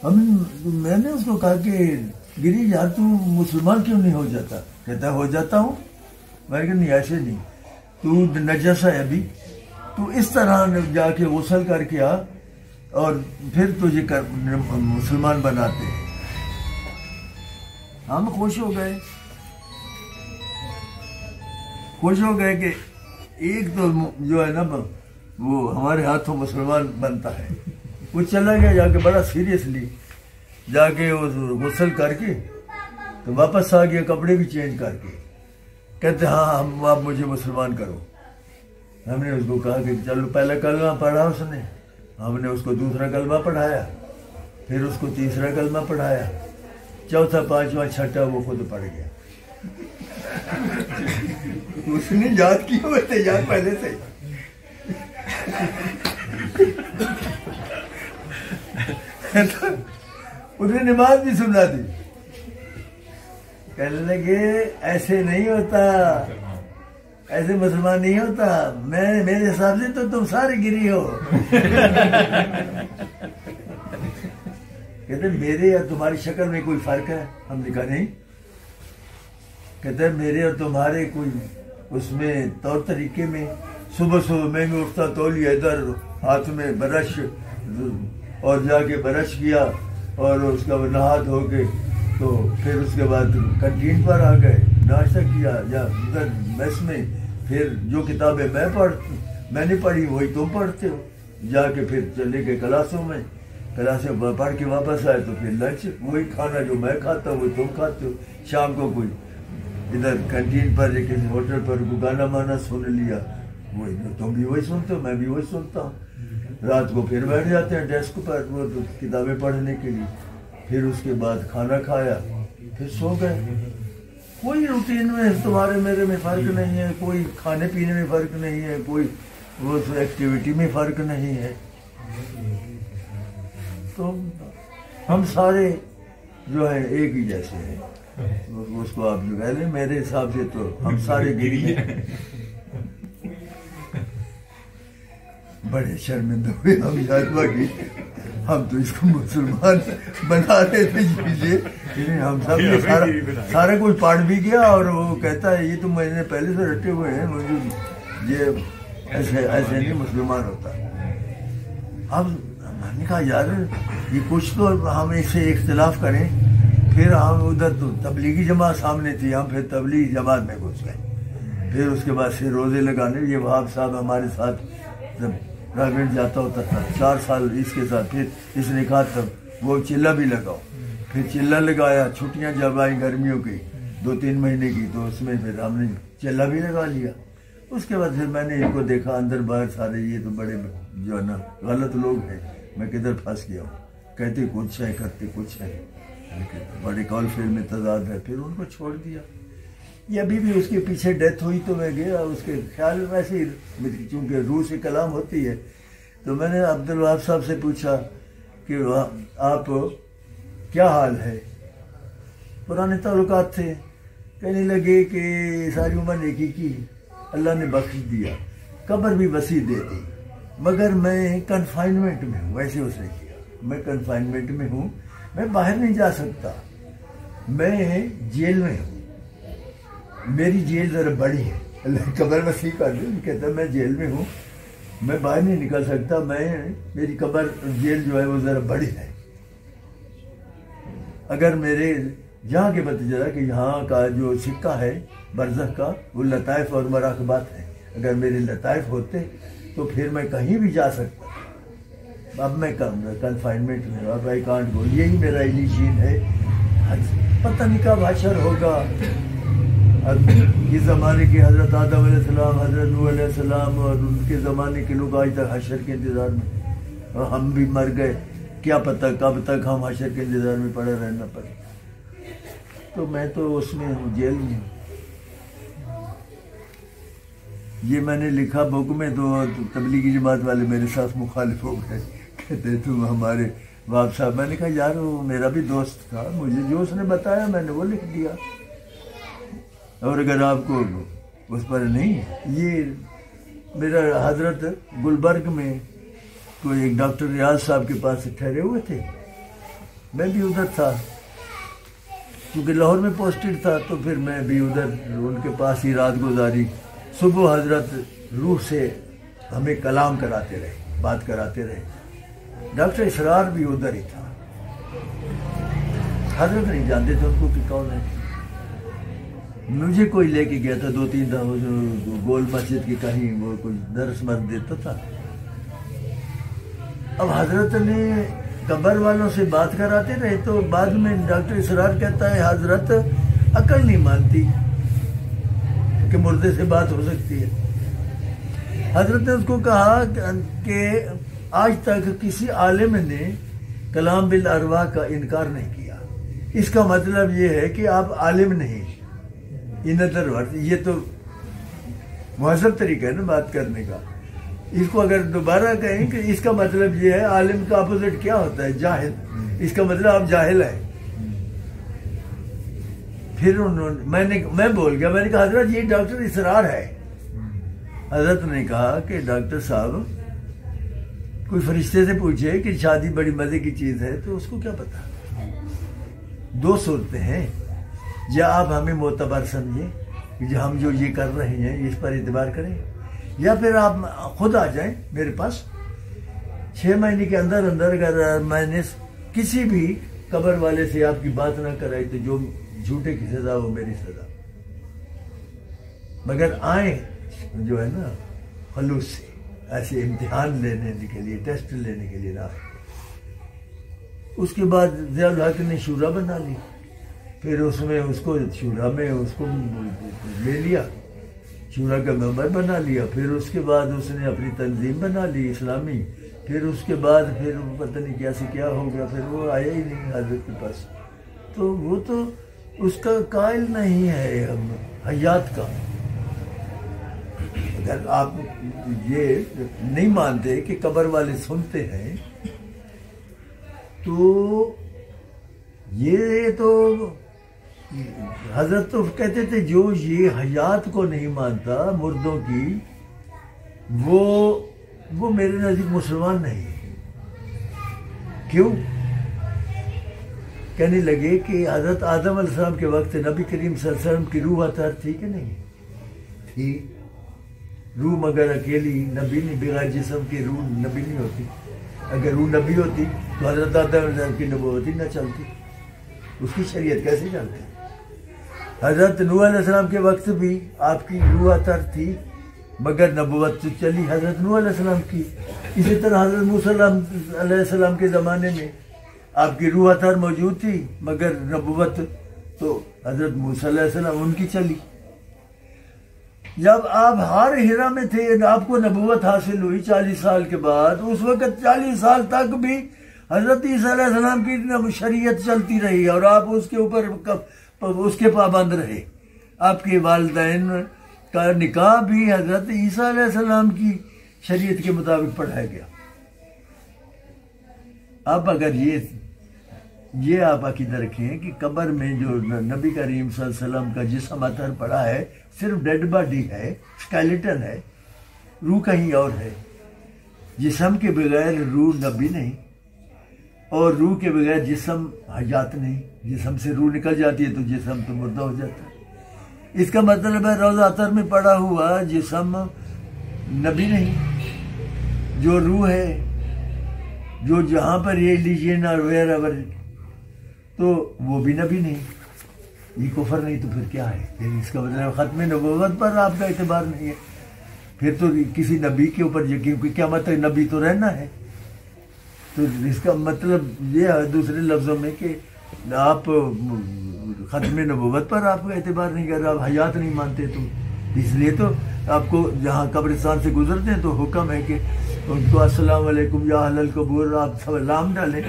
میں نے اس کو کہا کہ گری یار تو مسلمان کیوں نہیں ہو جاتا؟ کہتا ہو جاتا ہوں. میں کہ نہیں ایسے نہیں، تو نجس ہے ابھی، تو اس طرح جا کے غسل کر کے آ اور پھر تجھے مسلمان بناتے ہیں. ہم خوش ہو گئے کہ ایک تو جو ہے نا وہ ہمارے ہاتھوں مسلمان بنتا ہے. وہ چلا گیا جا کے بڑا سیریسلی جا کے غسل کر کے تو واپس آ گیا کپڑے بھی چینج کر کے. کہتے ہاں آپ مجھے مسلمان کرو. ہم نے اس کو کہا کہ چلو پہلا کلمہ پڑھا اس نے، ہم نے اس کو دوسرا کلمہ پڑھایا، پھر اس کو تیسرا کلمہ پڑھایا، چوتھا پانچواں چھٹا وہ خود پڑھ گیا. اس نے یاد کی ہوئے تھے یاد پہلے سے. انہیں نماز بھی سنا دی. کہنے لگے ایسے نہیں ہوتا، ایسے مسلمان نہیں ہوتا. میرے حساب سے تو تم سارے گری ہو. کہتے میرے اور تمہاری شکل میں کوئی فرق ہے؟ ہم نے کہا نہیں. کہتے میرے اور تمہارے کوئی اس میں طور طریقے میں، صبح میں اٹھتا تولیہ ادھر، ہاتھ میں برش، اور جا کے برش کیا اور اس کا نہا دھو کے تو پھر اس کے بعد کنٹین پر آ گئے، ناشتہ کیا یا ادھر میس میں. پھر جو کتابیں میں نے پڑھی وہی تم پڑھتے ہو. جا کے پھر چلے گئے کلاسوں میں پڑھ کے واپس آئے تو پھر لنچ وہی کھانا جو میں کھاتا ہوں وہ تم کھاتے ہو. شام کو کوئی ادھر کینٹین پر یا کسی ہوٹل پر کوئی گانا مانا سن لیا، وہی تم بھی وہی سنتے ہو میں بھی وہی سنتا ہوں. رات کو پھر بیٹھ جاتے ہیں ڈیسک پر وہ کتابیں پڑھنے کے لیے. پھر اس کے بعد کھانا کھایا پھر سو گئے. کوئی روٹین میں تمہارے میرے میں فرق نہیں ہے، کوئی کھانے پینے میں فرق نہیں ہے، کوئی وہ ایکٹیویٹی میں فرق نہیں ہے. تو ہم سارے جو ہے ایک ہی جیسے ہیں. اس کو آپ جو کہہ لیں میرے حساب سے تو ہم سارے گری ہیں. بڑے شرمندہ ہوئے ہم یادوا کی ہم تو اس کو مسلمان بنا رہے تھے. ہم سب نے سارا کچھ پاٹ بھی گیا اور وہ کہتا ہے یہ تو میں نے پہلے سے رٹے ہوئے ہیں، مجھے یہ ایسے نہیں مسلمان ہوتا. ہم نے کہا یار یہ کچھ تو ہم اس سے اختلاف کریں. پھر ہم ادھر تو تبلیغی جماعت سامنے تھی، ہم پھر تبلیغی جماعت میں گھس گئے. پھر اس کے بعد سے روزے لگانے. یہ وہاب صاحب ہمارے ساتھ جب راگنٹ جاتا ہوتا تھا 4 سال اس کے ساتھ. پھر اس نے کہا تب وہ چلہ بھی لگاؤ، پھر چلہ لگایا. چھٹیاں جب آئیں گرمیوں کی 2-3 مہینے کی تو اس میں پھر ہم نے چلہ بھی لگا لیا. اس کے بعد پھر میں نے ان کو دیکھا اندر باہر سارے یہ تو بڑے جو ہے نا غلط لوگ ہیں، میں کدھر پھنس گیا ہوں. کہتے کچھ ہے کرتے کچھ ہے، بڑے کال فیل میں تضاد ہے. پھر ان کو چھوڑ دیا. یہ ابھی بھی اس کے پیچھے ڈیتھ ہوئی تو میں گیا اس کے خیال میں سے، چونکہ روح سے کلام ہوتی ہے تو میں نے عبدالوہاب صاحب سے پوچھا کہ آپ کیا حال ہے؟ پرانے تعلقات تھے. کہنے لگے کہ ساری عمر نیکی کی، اللہ نے بخش دیا، قبر بھی وسیع دے دی، مگر میں کنفائنمنٹ میں ہوں. ویسے اس نے کیا میں کنفائنمنٹ میں ہوں، میں باہر نہیں جا سکتا، میں جیل میں ہوں، میری جیل ذرا بڑی ہے. اللہ قبر وسیع کر دوں. کہتا میں جیل میں ہوں، میں باہر نہیں نکل سکتا، میری قبر جیل جو ہے وہ ذرا بڑی ہے. اگر میرے یہاں کے پتہ چلا کہ یہاں کا جو سکہ ہے برزخ کا وہ لطائف اور مراقبات ہے، اگر میرے لطائف ہوتے تو پھر میں کہیں بھی جا سکتا. اب میں کنفائنمنٹ میں، اب آئی کانٹ گو. یہی میرا ایلیشین ہے. پتہ نہیں کب حشر ہوگا. اس زمانے کے حضرت آدم علیہ السلام، حضرت نوح علیہ السلام اور ان کے زمانے کے لوگ آج تک حشر کے انتظار میں، اور ہم بھی مر گئے. کیا پتہ کب تک ہم حشر کے انتظار میں پڑے رہنا پڑے. تو میں تو اس میں ہوں، جیل میں ہوں. یہ میں نے لکھا بک میں تو تبلیغی جماعت والے میرے ساتھ مخالف ہو گئے. کہتے تم ہمارے وہاب صاحب. میں نے کہا یار وہ میرا بھی دوست تھا، مجھے جو اس نے بتایا میں نے وہ لکھ دیا. اور اگر آپ کو اس پر نہیں، یہ میرا حضرت گلبرگ میں کوئی ایک ڈاکٹر ریاض صاحب کے پاس ٹھہرے ہوئے تھے. میں بھی ادھر تھا، کیونکہ لاہور میں پوسٹڈ تھا، تو پھر میں بھی ادھر ان کے پاس ہی رات گزاری۔ صبح حضرت روح سے ہمیں کلام کراتے رہے، بات کراتے رہے۔ ڈاکٹر اسرار بھی ادھر ہی تھا، حضرت نہیں جانتے تھے ان کو کہ کون ہے۔ مجھے کوئی لے کے گیا تھا 2-3 دفعہ گول مسجد کی کہیں، وہ کوئی درس مرد دیتا تھا۔ اب حضرت نے قبر والوں سے بات کراتے رہے، تو بعد میں ڈاکٹر اسرار کہتا ہے حضرت عقل نہیں مانتی کہ مردے سے بات ہو سکتی ہے۔ حضرت نے اس کو کہا کہ آج تک کسی عالم نے کلام بالارواح کا انکار نہیں کیا، اس کا مطلب یہ ہے کہ آپ عالم نہیں۔ یہ تو مہذب طریقہ ہے نا بات کرنے کا۔ اس کو اگر دوبارہ کہیں کہ اس کا مطلب یہ ہے، عالم کا اپوزٹ کیا ہوتا ہے؟ جاہل۔ اس کا مطلب آپ جاہل ہیں۔ پھر میں بول گیا، میں نے کہا حضرت یہ ڈاکٹر اسرار ہے۔ حضرت نے کہا کہ ڈاکٹر صاحب کوئی فرشتے سے پوچھے کہ شادی بڑی مزے کی چیز ہے تو اس کو کیا پتا۔ 2 صورتیں ہیں، یا آپ ہمیں معتبر سمجھیں کہ جو ہم جو یہ کر رہے ہیں اس پر اعتبار کریں، یا پھر آپ خود آ جائیں میرے پاس 6 مہینے کے اندر اگر میں نے کسی بھی قبر والے سے آپ کی بات نہ کرائی تو جو جھوٹے کی سزا وہ میری سزا، مگر آئیں جو ہے نا خلوص سے، ایسے امتحان لینے کے لیے، ٹیسٹ لینے کے لیے نہ آئے۔ اس کے بعد ضیاء الحق نے شورا بنا لی، پھر اس میں اس کو شورا میں اس کو لے لیا، شورا کا ممبر بنا لیا۔ پھر اس کے بعد اس نے اپنی تنظیم بنا لی اسلامی۔ پھر اس کے بعد پھر پتہ نہیں کیسے کیا ہو گیا، پھر وہ آیا ہی نہیں حضرت کے پاس۔ تو وہ تو اس کا قائل نہیں ہے حیات کا۔ اگر آپ یہ نہیں مانتے کہ قبر والے سنتے ہیں تو یہ تو حضرت تو کہتے تھے جو یہ حیات کو نہیں مانتا مردوں کی، وہ میرے نزدیک مسلمان نہیں۔ کیوں؟ کہنے لگے کہ حضرت آدم علیہ السلام کے وقت نبی کریم صلی اللہ علیہ وسلم کی روح اطہر تھی کہ نہیں تھی؟ روح مگر اکیلی نبی نہیں، بغیر جسم کی روح نبی نہیں ہوتی۔ اگر روح نبی ہوتی تو حضرت آدم علیہ السلام کی نبوت ہی نہ چلتی، اس کی شریعت کیسے چلتی؟ حضرت نوح علیہ السلام کے وقت بھی آپ کی روح اطہر تھی، مگر نبوت تو چلی حضرت نوح علیہ السلام کی۔ اسی طرح حضرت موسیٰ علیہ السلام کے زمانے میں آپ کی روح اطہر موجود تھی، مگر نبوت تو حضرت موسیٰ علیہ السلام ان کی چلی۔ جب آپ غار حرا میں تھے، آپ کو نبوت حاصل ہوئی 40 سال کے بعد، اس وقت 40 سال تک بھی حضرت عیسیٰ علیہ السلام کی شریعت چلتی رہی اور آپ اس کے اوپر اس کے پابند رہے۔ آپ کے والدین کا نکاح بھی حضرت عیسیٰ علیہ السلام کی شریعت کے مطابق پڑھایا گیا۔ اب اگر یہ آپ عقیدہ رکھیں کہ قبر میں جو نبی کریم صلی اللہ علیہ وسلم کا جسم اطہر پڑا ہے صرف ڈیڈ باڈی ہے، اسکیلیٹن ہے، روح کہیں اور ہے۔ جسم کے بغیر روح نبی نہیں، اور روح کے بغیر جسم حیات نہیں۔ جسم سے روح نکل جاتی ہے تو جسم تو مردہ ہو جاتا ہے۔ اس کا مطلب ہے روضہ اطہر میں پڑا ہوا جسم نبی نہیں، جو روح ہے، جو جہاں پر یہ لیجین اور ویئر ایور، تو وہ بھی نبی نہیں۔ یہ کفر نہیں تو پھر کیا ہے؟ اس کا مطلب ختم نبوت پر آپ کا اعتبار نہیں ہے، پھر تو کسی نبی کے اوپر یقین، کیونکہ کیا مطلب نبی تو رہنا ہے۔ تو اس کا مطلب یہ ہے دوسرے لفظوں میں کہ آپ ختم نبوت پر آپ کا اعتبار نہیں کر رہے، آپ حیات نہیں مانتے۔ تو اس لیے تو آپ کو جہاں قبرستان سے گزرتے ہیں تو حکم ہے کہ ان کو السلام علیکم یا اہل القبور آپ سلام ڈالیں۔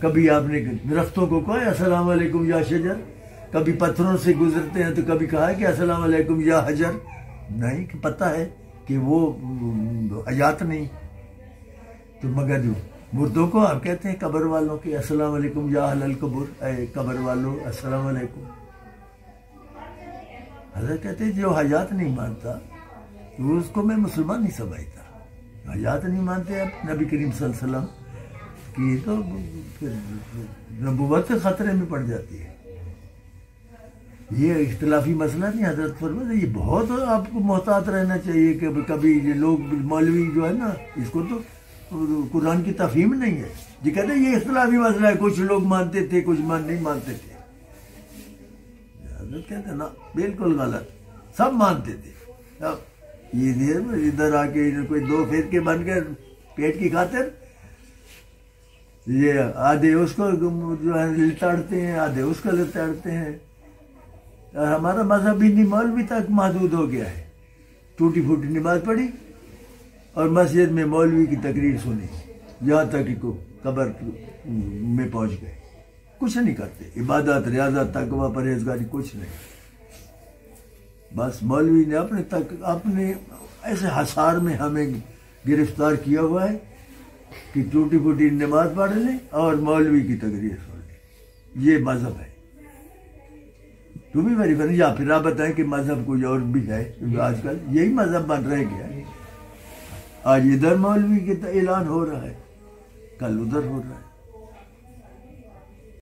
کبھی آپ نے درختوں کو کہا السلام علیکم یا شجر، کبھی پتھروں سے گزرتے ہیں تو کبھی کہا کہ السلام علیکم یا حجر، نہیں کہ پتہ ہے کہ وہ حیات نہیں۔ تو مگر جو مردوں کو آپ کہتے ہیں قبر والوں کے السلام علیکم یا اہل القبور، اے قبر والوں السلام علیکم۔ حضرت کہتے ہیں جو حیات نہیں مانتا وہ اس کو میں مسلمان نہیں سمجھتا۔ حیات نہیں مانتے آپ نبی کریم صلی اللہ علیہ وسلم کی تو پھر نبوت سے خطرے میں پڑ جاتی ہے. یہ اختلافی مسئلہ نہیں حضرت فرماتے یہ بہت آپ کو محتاط رہنا چاہیے کہ کبھی یہ لوگ مولوی جو ہے نا اس کو تو قرآن کی تفہیم نہیں ہے. یہ کہتے ہیں یہ اختلافی مسئلہ ہے, کچھ لوگ مانتے تھے کچھ نہیں مانتے تھے. حضرت کہتے ہیں نا بالکل غلط, سب مانتے تھے. اب یہ ادھر آ کے کوئی دو فرقے بن گئے پیٹ کی خاطر, یہ آدھے اس کو جو ہے لتاڑتے ہیں آدھے اس کو لتاڑتے ہیں. اور ہمارا مذہب بھی مولوی تک محدود ہو گیا ہے. ٹوٹی پھوٹی نماز پڑھی اور مسجد میں مولوی کی تقریر سنی, یہاں تک کہ قبر میں پہنچ گئے. کچھ نہیں کرتے, عبادت ریاضت تقویٰ پرہیزگاری کچھ نہیں. بس مولوی نے اپنے ایسے حصار میں ہمیں گرفتار کیا ہوا ہے کہ ٹوٹی پھوٹی نماز پڑھ لیں اور مولوی کی تقریر سن لیں. یہ مذہب ہے. تم بھی میری فرض, یا پھر آپ بتائیں کہ مذہب کوئی اور بھی ہے, کیونکہ آج کل یہی مذہب بن رہ گیا ہے. آج ادھر مولوی کا اعلان ہو رہا ہے, کل ادھر ہو رہا ہے.